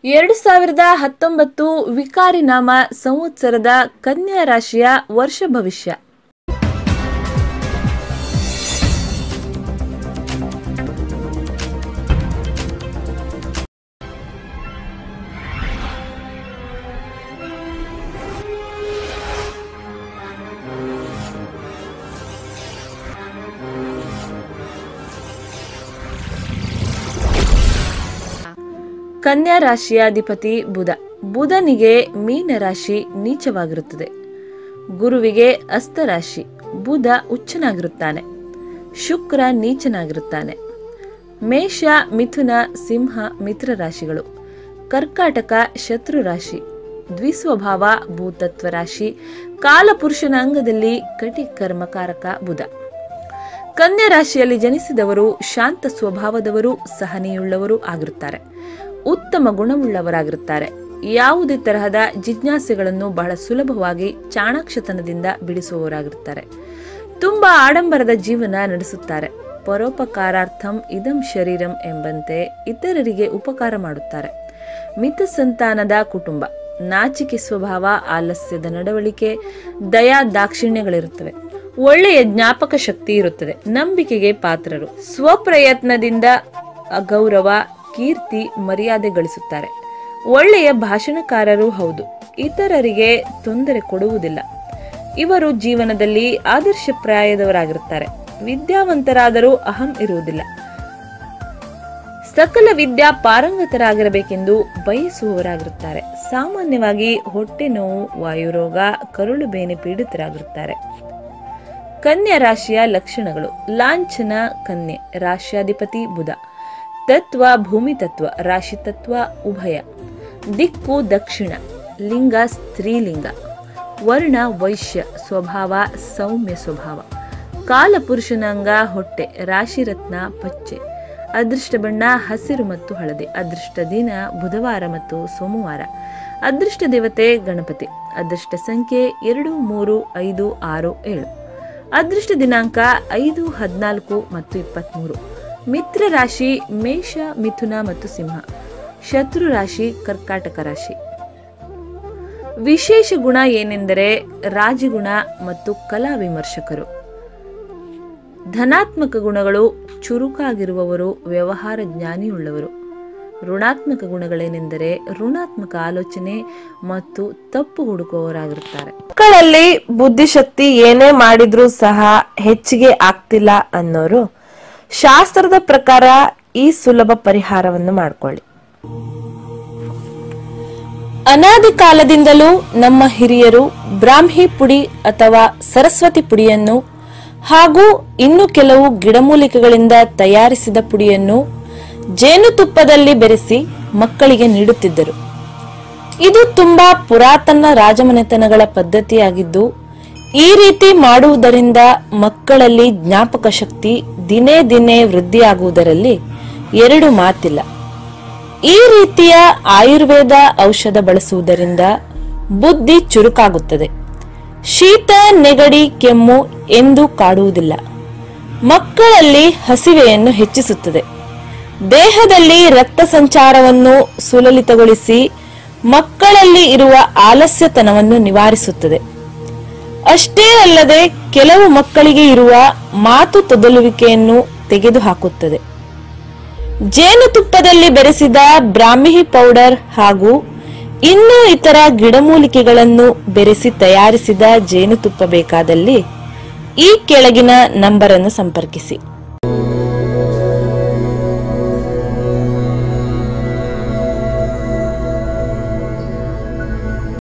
2019 ವಿಕಾರಿ ನಾಮ ಸಂವತ್ಸರದ ಕನ್ಯಾ ರಾಶಿಯ ವರ್ಷ ಭವಿಷ್ಯ. ಕನ್ಯಾ ರಾಶಿಯ ಅಧಿಪತಿ ಬುಧ. ಬುಧನಿಗೆ ಮೀನ ರಾಶಿ ನೀಚವಾಗಿರುತ್ತದೆ. ಗುರುವಿಗೆ ಹಸ್ತ ರಾಶಿ. ಬುಧ ಉಚ್ಚನಾಗಿರುತ್ತಾನೆ. ಶುಕ್ರ ನೀಚನಾಗಿರುತ್ತಾನೆ. ಮೇಷ, ಮಿಥುನ, ಸಿಂಹ ಮಿತ್ರ ರಾಶಿಗಳು. ಕರ್ಕಾಟಕ ಶತ್ರು ರಾಶಿ. ದ್ವಿಸ್ವಭಾವ ಭೂತತ್ವ ರಾಶಿ. ಕಾಲಪುರುಷನ ಅಂಗದಲ್ಲಿ ಕಟಿ ಕರ್ಮಕಾರಕ ಬುಧ. ಕನ್ಯಾ ರಾಶಿಯಲ್ಲಿ ಜನಿಸಿದವರು ಶಾಂತ ಸ್ವಭಾವದವರು, ಸಹನೆಯುಳ್ಳವರು ಆಗಿರುತ್ತಾರೆ. ಉತ್ತಮ ಗುಣವುಳ್ಳವರಾಗಿರುತ್ತಾರೆ. ಯಾವುದೇ ತರಹದ ಜಿಜ್ಞಾಸೆಗಳನ್ನು ಬಹಳ ಸುಲಭವಾಗಿ ಚಾಣಾಕ್ಷತನದಿಂದ ಬಿಡಿಸುವವರಾಗಿರುತ್ತಾರೆ. ತುಂಬಾ ಆಡಂಬರದ ಜೀವನ ನಡೆಸುತ್ತಾರೆ. ಪರೋಪಕಾರಾರ್ಥಂ ಇದಂ ಶರೀರಂ ಎಂಬಂತೆ ಇತರರಿಗೆ ಉಪಕಾರ ಮಾಡುತ್ತಾರೆ. ಮಿತ ಸಂತಾನದ ಕುಟುಂಬ. ನಾಚಿಕೆ ಸ್ವಭಾವ, ಆಲಸ್ಯದ ನಡವಳಿಕೆ, ದಯಾ ದಾಕ್ಷಿಣ್ಯಗಳಿರುತ್ತವೆ. ಒಳ್ಳೆಯ ಜ್ಞಾಪಕ ಶಕ್ತಿ ಇರುತ್ತದೆ. ನಂಬಿಕೆಗೆ ಪಾತ್ರರು. ಸ್ವಪ್ರಯತ್ನದಿಂದ ಗೌರವ, ಕೀರ್ತಿ, ಮರ್ಯಾದೆ ಗಳಿಸುತ್ತಾರೆ. ಒಳ್ಳೆಯ ಭಾಷಣಕಾರರು ಹೌದು. ಇತರರಿಗೆ ತೊಂದರೆ ಕೊಡುವುದಿಲ್ಲ. ಇವರು ಜೀವನದಲ್ಲಿ ಆದರ್ಶಪ್ರಾಯದವರಾಗಿರುತ್ತಾರೆ. ವಿದ್ಯಾವಂತರಾದರೂ ಅಹಂ ಇರುವುದಿಲ್ಲ. ಸಕಲ ವಿದ್ಯಾ ಪಾರಂಗತರಾಗಿರಬೇಕೆಂದು ಬಯಸುವವರಾಗಿರುತ್ತಾರೆ. ಸಾಮಾನ್ಯವಾಗಿ ಹೊಟ್ಟೆ ನೋವು, ವಾಯುರೋಗ, ಕರುಳು ಬೇನೆ ಪೀಡಿತರಾಗಿರುತ್ತಾರೆ. ಕನ್ಯಾ ರಾಶಿಯ ಲಕ್ಷಣಗಳು. ಲಾಂಛನ ಕನ್ಯೆ. ರಾಶ್ಯಾಧಿಪತಿ ಬುಧ. ತತ್ವ ಭೂಮಿ ತತ್ವ. ರಾಶಿ ತತ್ವ ಉಭಯ. ದಿಕ್ಕು ದಕ್ಷಿಣ. ಲಿಂಗ ಸ್ತ್ರೀಲಿಂಗ. ವರ್ಣ ವೈಶ್ಯ. ಸ್ವಭಾವ ಸೌಮ್ಯ ಸ್ವಭಾವ. ಕಾಲಪುರುಷನಾಂಗ ಹೊಟ್ಟೆ. ರಾಶಿ ರತ್ನ ಪಚ್ಚೆ. ಅದೃಷ್ಟ ಬಣ್ಣ ಹಸಿರು ಮತ್ತು ಹಳದಿ. ಅದೃಷ್ಟ ದಿನ ಬುಧವಾರ ಮತ್ತು ಸೋಮವಾರ. ಅದೃಷ್ಟ ದೇವತೆ ಗಣಪತಿ. ಅದೃಷ್ಟ ಸಂಖ್ಯೆ 2, 3, 5, 6, 7. ಅದೃಷ್ಟ ದಿನಾಂಕ 5, 14 ಮತ್ತು 23. ಮಿತ್ರ ರಾಶಿ ಮೇಷ, ಮಿಥುನ ಮತ್ತು ಸಿಂಹ. ಶತ್ರು ರಾಶಿ ಕರ್ಕಾಟಕ ರಾಶಿ. ವಿಶೇಷ ಗುಣ ಏನೆಂದರೆ ರಾಜಗುಣ ಮತ್ತು ಕಲಾ ವಿಮರ್ಶಕರು. ಧನಾತ್ಮಕ ಗುಣಗಳು. ಚುರುಕಾಗಿರುವವರು, ವ್ಯವಹಾರ ಜ್ಞಾನಿಯುಳ್ಳವರು. ಋಣಾತ್ಮಕ ಗುಣಗಳೇನೆಂದರೆ ಋಣಾತ್ಮಕ ಆಲೋಚನೆ ಮತ್ತು ತಪ್ಪು ಹುಡುಕುವವರಾಗಿರುತ್ತಾರೆ. ಮಕ್ಕಳಲ್ಲಿ ಬುದ್ಧಿಶಕ್ತಿ ಏನೇ ಮಾಡಿದ್ರೂ ಸಹ ಹೆಚ್ಚಿಗೆ ಆಗ್ತಿಲ್ಲ ಅನ್ನೋರು ಶಾಸ್ತ್ರದ ಪ್ರಕಾರ ಈ ಸುಲಭ ಪರಿಹಾರವನ್ನು ಮಾಡಿಕೊಳ್ಳಿ. ಅನಾದಿ ಕಾಲದಿಂದಲೂ ನಮ್ಮ ಹಿರಿಯರು ಬ್ರಾಹ್ಮಿ ಪುಡಿ ಅಥವಾ ಸರಸ್ವತಿ ಪುಡಿಯನ್ನು ಹಾಗೂ ಇನ್ನು ಕೆಲವು ಗಿಡಮೂಲಿಕೆಗಳಿಂದ ತಯಾರಿಸಿದ ಪುಡಿಯನ್ನು ಜೇನುತುಪ್ಪದಲ್ಲಿ ಬೆರೆಸಿ ಮಕ್ಕಳಿಗೆ ನೀಡುತ್ತಿದ್ದರು. ಇದು ತುಂಬಾ ಪುರಾತನ ರಾಜಮನೆತನಗಳ ಪದ್ಧತಿಯಾಗಿದ್ದು, ಈ ರೀತಿ ಮಾಡುವುದರಿಂದ ಮಕ್ಕಳಲ್ಲಿ ಜ್ಞಾಪಕ ಶಕ್ತಿ ದಿನೇ ದಿನೇ ವೃದ್ಧಿಯಾಗುವುದರಲ್ಲಿ ಎರಡು ಮಾತಿಲ್ಲ. ಈ ರೀತಿಯ ಆಯುರ್ವೇದ ಔಷಧ ಬಳಸುವುದರಿಂದ ಬುದ್ಧಿ ಚುರುಕಾಗುತ್ತದೆ. ಶೀತ, ನೆಗಡಿ, ಕೆಮ್ಮು ಎಂದು ಕಾಡುವುದಿಲ್ಲ. ಮಕ್ಕಳಲ್ಲಿ ಹಸಿವೆಯನ್ನು ಹೆಚ್ಚಿಸುತ್ತದೆ. ದೇಹದಲ್ಲಿ ರಕ್ತ ಸಂಚಾರವನ್ನು ಸುಲಲಿತಗೊಳಿಸಿ ಮಕ್ಕಳಲ್ಲಿ ಇರುವ ಆಲಸ್ಯತನವನ್ನು ನಿವಾರಿಸುತ್ತದೆ. ಅಷ್ಟೇ ಅಲ್ಲದೆ ಕೆಲವು ಮಕ್ಕಳಿಗೆ ಇರುವ ಮಾತು ತೊದಲುವಿಕೆಯನ್ನು ತೆಗೆದುಹಾಕುತ್ತದೆ. ಜೇನುತುಪ್ಪದಲ್ಲಿ ಬೆರೆಸಿದ ಬ್ರಾಹ್ಮಿ ಪೌಡರ್ ಹಾಗೂ ಇನ್ನೂ ಇತರ ಗಿಡಮೂಲಿಕೆಗಳನ್ನು ಬೆರೆಸಿ ತಯಾರಿಸಿದ ಜೇನುತುಪ್ಪ ಬೇಕಾದಲ್ಲಿ ಈ ಕೆಳಗಿನ ನಂಬರ್ ಅನ್ನು ಸಂಪರ್ಕಿಸಿ.